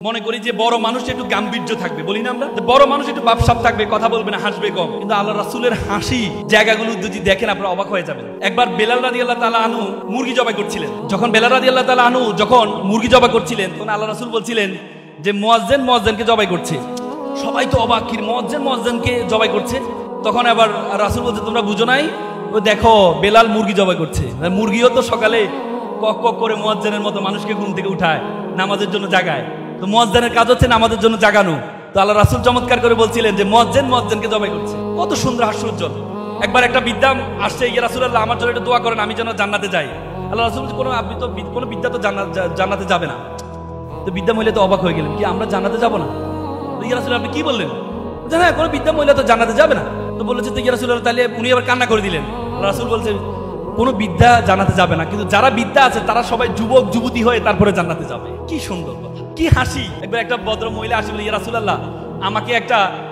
মনে করি যে বড় মানুষ একটু গাম্ভীর্য থাকবে, বলি না আমরা, বড় মানুষ একটু বাপসাপ থাকবে, কথা বলবে না, হাসবে কম। কিন্তু আল্লাহ রাসূলের হাসি জায়গাগুলো যদি দেখেন আপনারা অবাক হয়ে যাবেন। একবার বেলাল রাদিয়াল্লাহু তাআলা আনহু মুরগি জবাই করছিলেন। যখন বেলাল রাদিয়াল্লাহু তাআলা আনহু যখন মুরগি জবাই করছিলেন, তখন আল্লাহ রাসূল বলছিলেন যে মুয়াজ্জিনকে জবাই করছে। সবাই তো অবাক, কি মুয়াজ্জিনকে জবাই করছে। তখন আবার রাসূল বলছে, তোমরা বুঝো নাই, ও দেখো বেলাল মুরগি জবাই করছে। মুরগিও তো সকালে কক কক করে মুয়াজ্জিনের মতো মানুষকে ঘুম থেকে উঠায়, নামাজের জন্য জাগায়। তো মুয়াজ্জিনের কাজ হচ্ছে নামাজের জন্য জাগানো। তো আল্লাহ রাসূল চমৎকার করে বলছিলেন যে মুয়াজ্জিনকে জবাই করছে। কত সুন্দর হাস্যোজ্জ্বল। একবার একটা বিদ্যা আসছে, ইয়া রাসূলুল্লাহ আমার জন্য একটু দোয়া করেন, আমি যেন জান্নাতে যাই। আল্লাহ রাসূল বলছে, আপনি তো কোনো বিদ্যা তো জান্নাতে যাবে না। তো বিদ্যা মহিলা তো অবাক হয়ে গেলেন, কি আমরা জান্নাতে যাব না? তো ইয়া রাসূলুল্লাহ আপনি কি বললেন? যে হ্যাঁ, কোনো বিদ্যা মহিলা তো জান্নাতে যাবে না। তো বলেছে, তো ইয়া রাসূলুল্লাহ তাহলে উনি আবার কান্না করে দিলেন। আল্লাহ রাসূল বলছেন, কোনো বিদ্যা জান্নাতে যাবে না, কিন্তু যারা বিদ্যা আছে তারা সবাই যুবক যুবতী হয়ে তারপরে জান্নাতে যাবে। কি সুন্দর কথা, কি হাসি। একবার একটা ভদ্র মহিলা আসে, বলে, ইয়া রাসূলুল্লাহ আমাকে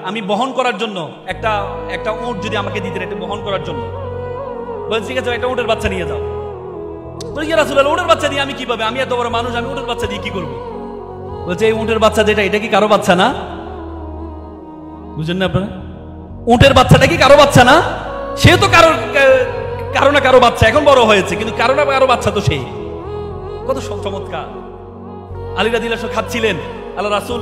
আমি বহন করার জন্য একটা উট যদি আমাকে দিতেন, এটা বহন করার জন্য। বলছি ঠিক আছে, একটা উটের বাচ্চা নিয়ে যাও। বলে, ইয়া রাসূলুল্লাহ উটের বাচ্চা দিয়ে আমি কি পাবে? আমি এত বড় মানুষ, আমি উটের বাচ্চা দিয়ে কি করবো? বলছে, এই উটের বাচ্চা যেটা, এটা কি কারো বাচ্চা না? বুঝেন না আপনারা? উটের বাচ্চাটা কি কারো বাচ্চা না? সে তো কারো না কারো বাচ্চা, এখন বড় হয়েছে, কিন্তু কারো না কারো বাচ্চা তো সেই। কত চমৎকার। আলী রাদিয়াল্লাহু আনহু খাচ্ছিলেন, আল্লাহ রাসূল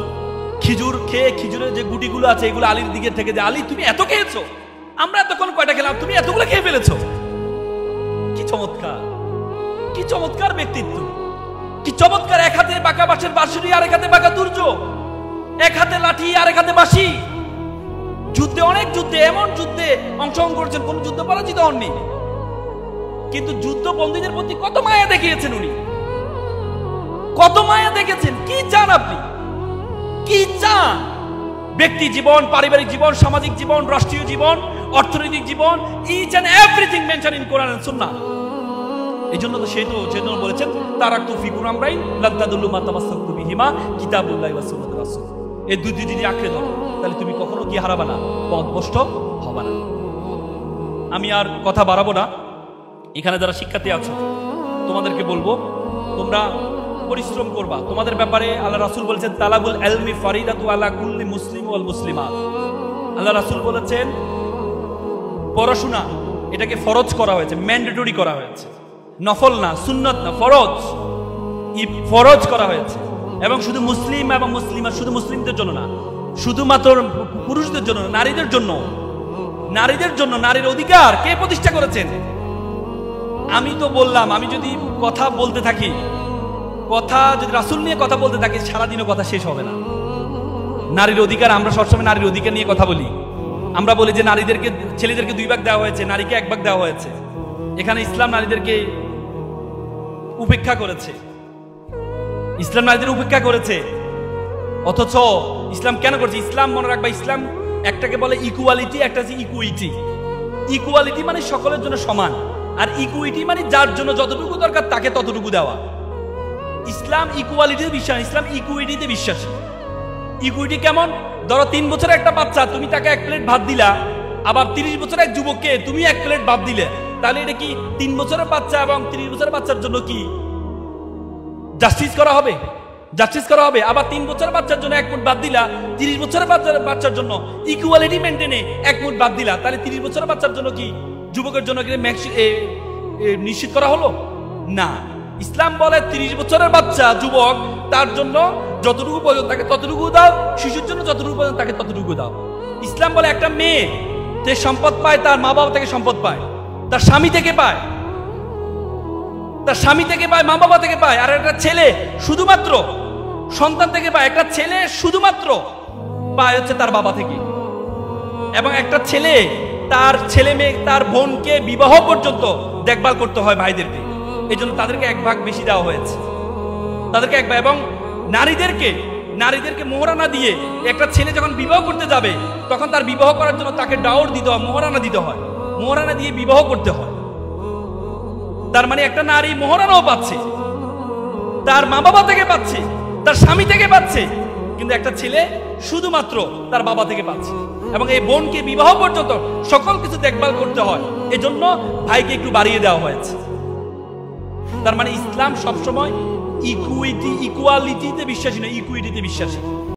খিজুর খেয়ে, খিজুরের যে গুটিগুলো আছে এগুলো আলীর দিকে থেকে, যে আলী তুমি এত খেয়েছো, আমরা এতক্ষণ কয়টা খেলাম, তুমি এতগুলো খেয়ে ফেলেছো। কি চমৎকার, কি চমৎকার ব্যক্তিত্ব, কি চমৎকার। এক হাতে বাঁকা বাঁশের বাঁশুরি, আর এক হাতে বাঁকা দুর্য, এক হাতে লাঠি আর এক হাতে বাঁশি। যুদ্ধে, অনেক যুদ্ধে, এমন যুদ্ধে অংশগ্রহণ করেছেন, কোন যুদ্ধ পরাজিত হননি, কিন্তু যুদ্ধ বন্দীদের প্রতি কত মায়া দেখিয়েছেন উনি, কত মায়া দেখেছেন। কি চান আপনি, কি চান? ব্যক্তি জীবন, পারিবারিক জীবন, সামাজিক জীবন, রাষ্ট্রীয় জীবন, অর্থনৈতিক জীবন, each and everything mention in Quran and Sunnah. এই জন্য তো সেজন্য বলেছেন, তারাকতু ফিকুম আমরাইন লান তাদুল্লু মা তামাসসাকতু বিহিমা কিতাবুল্লাহি ওয়া সুন্নাতুর রাসূল। এই দুই যদি আঁকড়ে ধরো, তাহলে তুমি কখনো কি হারাবা না, পথভ্রষ্ট হবে না। আমি আর কথা বাড়াবো না। এখানে যারা শিক্ষার্থী আছো, তোমাদেরকে বলবো, তোমরা পরিশ্রম করবা। তোমাদের ব্যাপারে আল্লাহ রাসূল বলেছেন, তালাবুল ইলমি ফারিদাতু আলা কুল্লি মুসলিম ওয়াল মুসলিমাত। আল্লাহ রাসূল বলেছেন, পড়াশোনা এটাকে ফরজ করা হয়েছে, ম্যান্ডেটরি করা হয়েছে, নফল না, সুন্নত না, ফরজ করা হয়েছে। এবং শুধু মুসলিম এবং মুসলিমা, শুধু মুসলিমদের জন্য না, শুধুমাত্র পুরুষদের জন্য, নারীদের জন্য, নারীর অধিকার কে প্রতিষ্ঠা করেছেন? আমি তো বললাম, আমি যদি কথা বলতে থাকি, যদি রাসূল নিয়ে কথা বলতে থাকি, সারাদিনও কথা শেষ হবে না। নারীর অধিকার, আমরা সবসময় নারীর অধিকার নিয়ে কথা বলি। আমরা বলি যে ছেলেদেরকে 2 ভাগ দেওয়া হয়েছে, নারীকে 1 ভাগ দেওয়া হয়েছে। এখানে ইসলাম নারীদেরকে উপেক্ষা করেছে, ইসলাম নারীদের উপেক্ষা করেছে। অথচ ইসলাম কেন করছে? ইসলাম মনে রাখবা, ইসলাম একটাকে বলে ইকুয়ালিটি, একটা হচ্ছে ইকুইটি। ইকুয়ালিটি মানে সকলের জন্য সমান, আর ইকুইটি মানে যার জন্য যতটুকু দরকার তাকে ততটুকু দেওয়া। ইসলাম ইকুয়ালিটিতে বিশ্বাস, ইসলাম ইকুইটিতে বিশ্বাসী। ইকুইটি কেমন? ধরো 3 বছরের একটা বাচ্চা, তুমি তাকে 1 প্লেট ভাত দিলা, আবার 30 বছরের এক যুবককে তুমি 1 প্লেট ভাত দিলে, তাহলে এটা কি 3 বছরের বাচ্চা এবং 30 বছরের বাচ্চার জন্য কি জাস্টিস করা হবে? জাস্টিস করা হবে? আবার 3 বছরের বাচ্চার জন্য 1 মুঠ ভাত দিলা, 30 বছরের বাচ্চার জন্য ইকুয়ালিটি মেনটেনে 1 মুঠ ভাত দিলা, তাহলে 30 বছরের বাচ্চার জন্য কি, যুবকের জন্য কি নিশ্চিত করা হলো? না। ইসলাম বলে 30 বছরের বাচ্চা, যুবক, তার জন্য যতটুকু প্রয়োজন তাকে ততটুকু দাও, শিশুর জন্য যতটুকু প্রয়োজন তাকে ততটুকু দাও। ইসলাম বলে একটা মেয়ে যে সম্পদ পায়, তার মা বাবা থেকে সম্পদ পায়, তার স্বামী থেকে পায়, মা বাবা থেকে পায়। আর একটা ছেলে শুধুমাত্র সন্তান থেকে পায়, একটা ছেলে শুধুমাত্র পায় হচ্ছে তার বাবা থেকে। এবং একটা ছেলে তার ছেলে মেয়ে, তার বোনকে বিবাহ পর্যন্ত দেখভাল করতে হয় ভাইদেরকে, এই জন্য তাদেরকে 1 ভাগ বেশি দেওয়া হয়েছে, তাদেরকে 1 ভাগ। এবং নারীদেরকে মোহরানা দিয়ে, একটা ছেলে যখন বিবাহ করতে যাবে তখন তার বিবাহ করার জন্য তাকে ডাউর দিতে হয়, মোহরানা দিতে হয়, মোহরানা দিয়ে বিবাহ করতে হয়। তার মানে একটা নারী মোহরানাও পাচ্ছে, তার মা বাবা থেকে পাচ্ছে, তার স্বামী থেকে পাচ্ছে, কিন্তু একটা ছেলে শুধুমাত্র তার বাবা থেকে পাচ্ছে। এবং এই বোনকে বিবাহ পর্যন্ত সকল কিছু দেখভাল করতে হয়, এজন্য ভাইকে একটু বাড়িয়ে দেওয়া হয়েছে। তার মানে ইসলাম সবসময় ইকুয়ালিটিতে বিশ্বাসী না, ইকুইটিতে বিশ্বাসী।